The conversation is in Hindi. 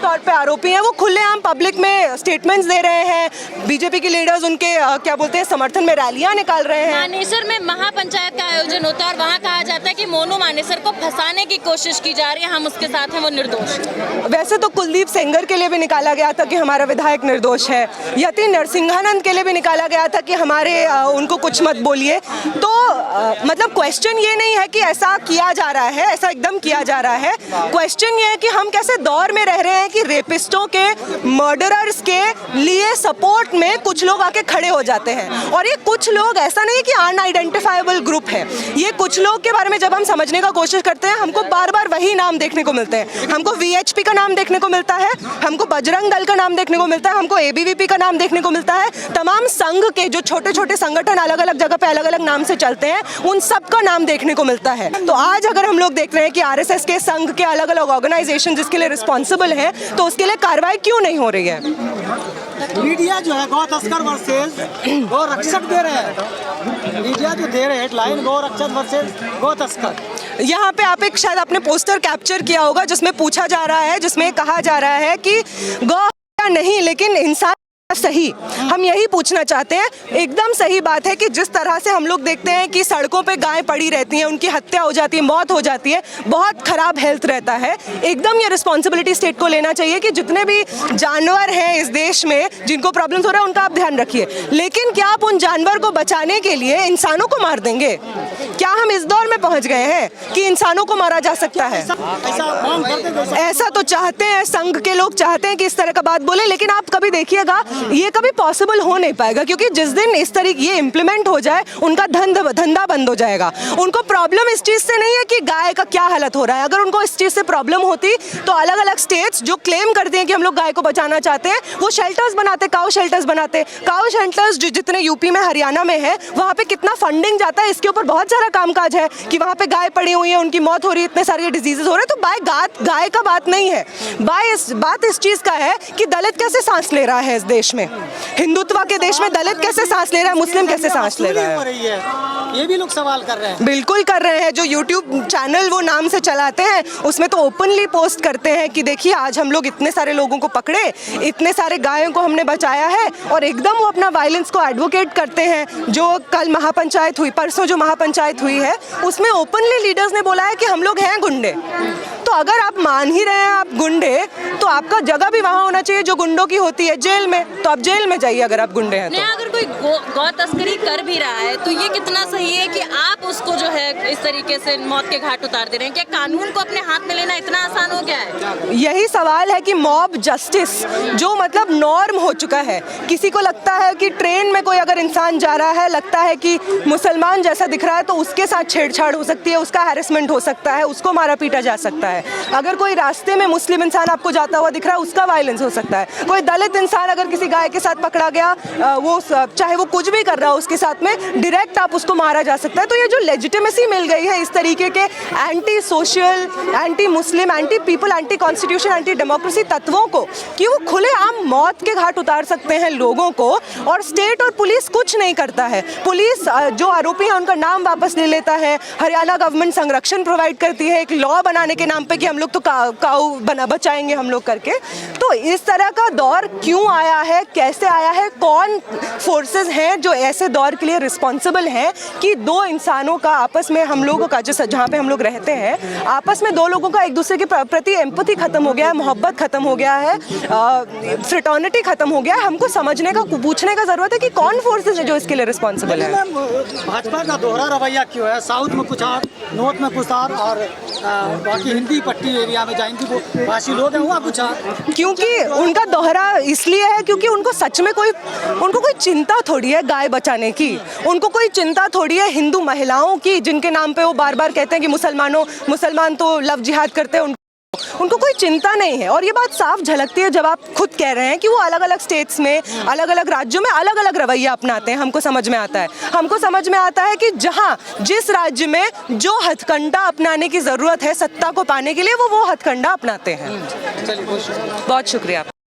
तौर पे आरोपी हैं, वो खुलेआम पब्लिक में स्टेटमेंट्स दे रहे हैं। बीजेपी के लीडर्स उनके क्या बोलते हैं समर्थन में रैलियां निकाल रहे हैं। मानेसर में महापंचायत का आयोजन होता है और वहाँ कहा जाता है कि मोनू मानेसर को फंसाने की कोशिश की जा रही है, हम उसके साथ हैं, वो निर्दोष। वैसे तो कुलदीप सेंगर के लिए भी निकाला गया था कि हमारा विधायक निर्दोष है। यति नरसिंहानंद के लिए भी निकाला गया था कि हमारे उनको कुछ मत बोलिए। तो मतलब क्वेश्चन ये नहीं है कि ऐसा किया जा रहा है, ऐसा एकदम किया जा रहा है। क्वेश्चन ये है कि हम कैसे दौर में रह रहे हैं कि रेपिस्टों के, मर्डरर्स के लिए सपोर्ट में कुछ लोग आके खड़े हो जाते हैं। और ये कुछ लोग ऐसा नहीं कि अनआइडेंटिफाइबल ग्रुप है, ये कुछ लोग के बारे में जब हम समझने का कोशिश करते हैं हमको बार बार वही नाम देखने को मिलते हैं। हमको VHP का नाम देखने को मिलता है, हमको बजरंग दल का नाम देखने को मिलता है, हमको ABVP का नाम देखने को मिलता है। तमाम संघ के जो छोटे छोटे संगठन अलग अलग जगह पे अलग अलग नाम से चलते हैं, उन सब का नाम देखने को मिलता है। तो आज अगर हम लोग देख रहे हैं कि RSS के संघ के अलग अलग ऑर्गेनाइजेशन जिसके लिए रिस्पॉन्सिबल है, तो उसके लिए कार्रवाई क्यों नहीं हो रही है? मीडिया जो है गौ तस्कर वर्सेस गौ रक्षक दे रहे हैं, मीडिया जो दे रहे हैं हेडलाइन गौ रक्षक वर्सेस गौ तस्कर। यहाँ पे आप एक शायद आपने पोस्टर कैप्चर किया होगा जिसमें पूछा जा रहा है, जिसमें कहा जा रहा है कि गौ नहीं लेकिन इंसान सही। हम यही पूछना चाहते हैं। एकदम सही बात है कि जिस तरह से हम लोग देखते हैं कि सड़कों पे गायें पड़ी रहती हैं, उनकी हत्या हो जाती है, मौत हो जाती है, बहुत खराब हेल्थ रहता है। एकदम ये रिस्पॉन्सिबिलिटी स्टेट को लेना चाहिए कि जितने भी जानवर हैं इस देश में जिनको प्रॉब्लम्स हो रहा है उनका आप ध्यान रखिए। लेकिन क्या आप उन जानवर को बचाने के लिए इंसानों को मार देंगे? क्या हम इस दौर में पहुंच गए हैं कि इंसानों को मारा जा सकता है? ऐसा तो चाहते हैं, संघ के लोग चाहते हैं कि इस तरह का बात बोले, लेकिन आप कभी देखिएगा ये कभी पॉसिबल हो नहीं पाएगा, क्योंकि जिस दिन इस तरीके ये इम्प्लीमेंट हो जाए उनका धंधा बंद हो जाएगा। उनको प्रॉब्लम इस चीज़ से नहीं है कि गाय का क्या हालत हो रहा है। अगर उनको इस चीज़ से प्रॉब्लम होती तो अलग अलग स्टेट्स जो क्लेम करते हैं कि हम लोग गाय को बचाना चाहते हैं, वो शेल्टर्स बनाते, काउ शेल्टर्स बनाते। काउ शेल्टर्स जो जितने यूपी में, हरियाणा में है, वहाँ पे कितना फंडिंग जाता है, इसके ऊपर बहुत सारा कामकाज है कि वहाँ पे गाय पड़ी हुई है, उनकी मौत हो रही है, इतने सारे डिजीजेस हो रहे हैं। तो गाय का बात नहीं है, बात इस चीज़ का है कि दलित कैसे सांस ले रहा है इस देश में। हिंदुत्व के देश में दलित कैसे सांस ले रहा है, मुस्लिम कैसे सांस ले रहा है, ये भी लोग सवाल कर रहे हैं। बिल्कुल कर रहे हैं। जो YouTube चैनल वो नाम से चलाते हैं उसमें तो ओपनली पोस्ट करते हैं कि देखिए आज हम लोग इतने सारे लोगों को पकड़े, इतने सारे गायों को हमने बचाया है, और एकदम वो अपना वायलेंस को एडवोकेट करते हैं। जो कल महापंचायत हुई, परसों जो महापंचायत हुई है, उसमें ओपनली लीडर्स ने बोला है कि हम लोग हैं गुंडे। तो अगर आप मान ही रहे हैं आप गुंडे, तो आपका जगह भी वहाँ होना चाहिए जो गुंडों की होती है, जेल में। तो आप जेल में जाइए अगर आप गुंडे हैं तो। अगर कोई गौ तस्करी कर भी रहा है तो ये कितना सही है कि आप उसको जो है इस तरीके से मौत के घाट उतार दे रहे हैं? क्या कानून को अपने हाथ में लेना इतना आसान हो गया है? यही सवाल है कि मॉब जस्टिस जो मतलब नॉर्म हो चुका है। किसी को लगता है कि ट्रेन में कोई अगर इंसान जा रहा है, लगता है कि मुसलमान जैसा दिख रहा है, तो उसके साथ छेड़छाड़ हो सकती है, उसका हैरेसमेंट हो सकता है, उसको मारा पीटा जा सकता है। अगर कोई रास्ते में मुस्लिम इंसान आपको जाता हुआ दिख रहा है, उसका वायलेंस हो सकता है। कोई दलित इंसान अगर किसी गाय के साथ पकड़ा गया, वो चाहे वो कुछ भी कर रहा हो उसके साथ में, डायरेक्ट आप उसको मारा जा सकता है। तो ये जो लेजिटिमेसी मिल गई है इस तरीके के anti social, anti Muslim, anti people, anti constitution, anti democracy तत्वों को, कि वो खुलेआम मौत के घाट उतार सकते हैं लोगों को, और स्टेट और पुलिस कुछ नहीं करता है। पुलिस जो आरोपी है उनका नाम वापस ले लेता है। हरियाणा गवर्नमेंट संरक्षण प्रोवाइड करती है एक लॉ बनाने के नाम पे कि हम लोग तो काऊ बचाएंगे हम लोग करके। तो इस तरह का दौर क्यों आया है, कैसे आया है, कौन फोर्सेस हैं जो ऐसे दौर के लिए रिस्पॉन्सिबल हैं कि दो इंसानों का आपस में, हम लोगों का जैसे जहाँ पे हम लोग रहते हैं, आपस में दो लोगों का एक दूसरे के प्रति एम्पैथी खत्म हो गया है, मोहब्बत खत्म हो गया है, फ्रेटर्निटी खत्म हो गया है। हमको समझने का, पूछने का जरूरत है कि कौन फोर्सेस है जो इसके लिए रिस्पॉन्सिबल है। भाजपा का दोहरा रवैया क्यों है? साउथ में कुछ और, नॉर्थ में कुछ और बाकी हिंदी पट्टी एरिया में जाएंगे वो भाषी लोग हैं वहाँ कुछ और। क्योंकि उनका दोहरा इसलिए है क्योंकि उनको सच में उनको कोई चिंता थोड़ी है गाय बचाने की, उनको कोई चिंता थोड़ी है हिंदू महिलाओं की, जिनके नाम पे वो बार बार कहते हैं कि मुसलमान तो लव जिहाद करते हैं, उनको कोई चिंता नहीं है। और ये बात साफ झलकती है जब आप खुद कह रहे हैं कि वो अलग अलग स्टेट्स में, अलग अलग राज्यों में अलग अलग रवैया अपनाते हैं। हमको समझ में आता है, कि जहाँ जिस राज्य में जो हथकंडा अपनाने की ज़रूरत है सत्ता को पाने के लिए, वो हथकंडा अपनाते हैं। बहुत शुक्रिया।